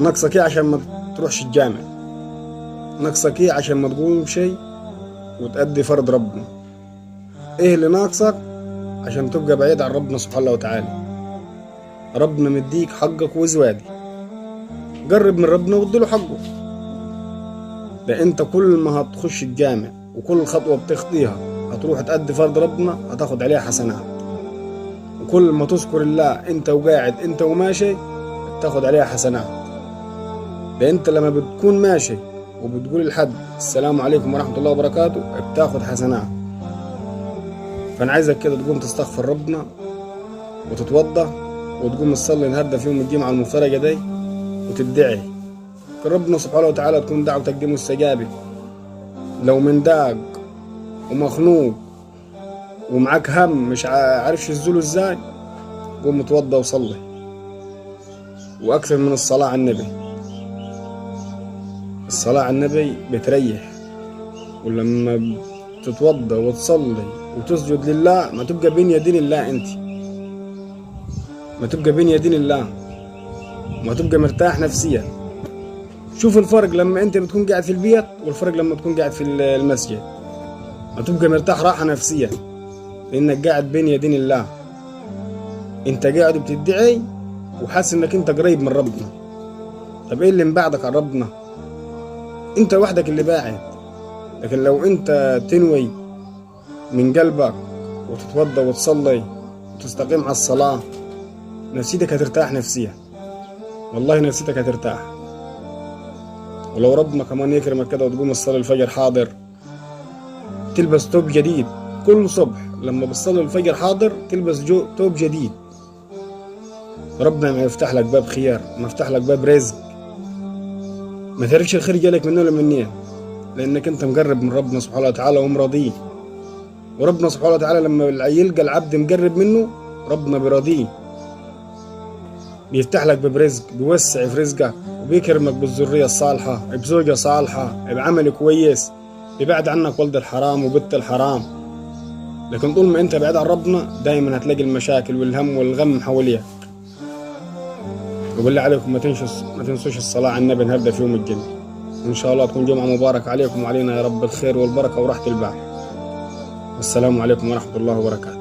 ناقصك ايه عشان ما تروحش الجامع؟ ناقصك ايه عشان ما تقوم شيء وتأدي فرض ربنا؟ ايه اللي ناقصك عشان تبقى بعيد عن ربنا سبحانه وتعالى؟ ربنا مديك حقك وزوادي، قرب من ربنا واديله حقه. ده انت كل ما هتخش الجامع وكل خطوة بتخطيها هتروح تأدي فرض ربنا هتاخد عليها حسنات، وكل ما تذكر الله انت وقاعد انت وماشي بتاخد عليها حسنات. ده انت لما بتكون ماشي وبتقول لحد السلام عليكم ورحمة الله وبركاته بتاخد حسنات. فانا عايزك كده تقوم تستغفر ربنا وتتوضى وتقوم تصلي النهارده في يوم الجمعة المفترجة دي وتدعي ربنا سبحانه وتعالى تكون دعوتك دي مستجابة. لو من داق ومخنوق ومعاك هم مش عارفش تزوله ازاي، قوم اتوضى وصلي، واكثر من الصلاة على النبي. الصلاة على النبي بتريح، ولما تتوضى وتصلي وتسجد لله ما تبقى بين يدين الله، انت ما تبقى بين يدين الله، ما تبقى مرتاح نفسيا. شوف الفرق لما انت بتكون قاعد في البيت والفرق لما تكون قاعد في المسجد. ما تبقى مرتاح راحة نفسيا لانك قاعد بين يدين الله، انت قاعد بتدعي وحاسس انك انت قريب من ربنا. طب ايه اللي مبعدك عن ربنا؟ انت وحدك اللي باعد. لكن لو انت تنوي من قلبك وتتوضى وتصلي وتستقيم على الصلاة نفسيتك هترتاح نفسيا، والله نفسيتك هترتاح. ولو ربنا كمان يكرمك كده وتقوم تصلي الفجر حاضر، تلبس توب جديد كل صبح لما بتصلي الفجر حاضر تلبس توب جديد. ربنا ما يفتح لك باب خيار، ما يفتح لك باب رزق، ما تعرفش الخير جالك منه ولا منين، لانك انت مقرب من ربنا سبحانه وتعالى ومراضيه. وربنا سبحانه وتعالى لما يلقى العبد مقرب منه ربنا بيراضيه، بيفتح لك باب رزق، بيوسع في رزقك، وبيكرمك بالذرية الصالحة، بزوجة صالحة، بعمل كويس، يبعد عنك ولد الحرام وبنت الحرام. لكن طول ما انت بعيد عن ربنا دايما هتلاقي المشاكل والهم والغم حواليك. وبالله عليكم ما تنسوش الصلاة على النبي النهارده في يوم الجمعة. ان شاء الله تكون جمعة مباركة عليكم وعلينا يا رب الخير والبركة وراحة البال. والسلام عليكم ورحمة الله وبركاته.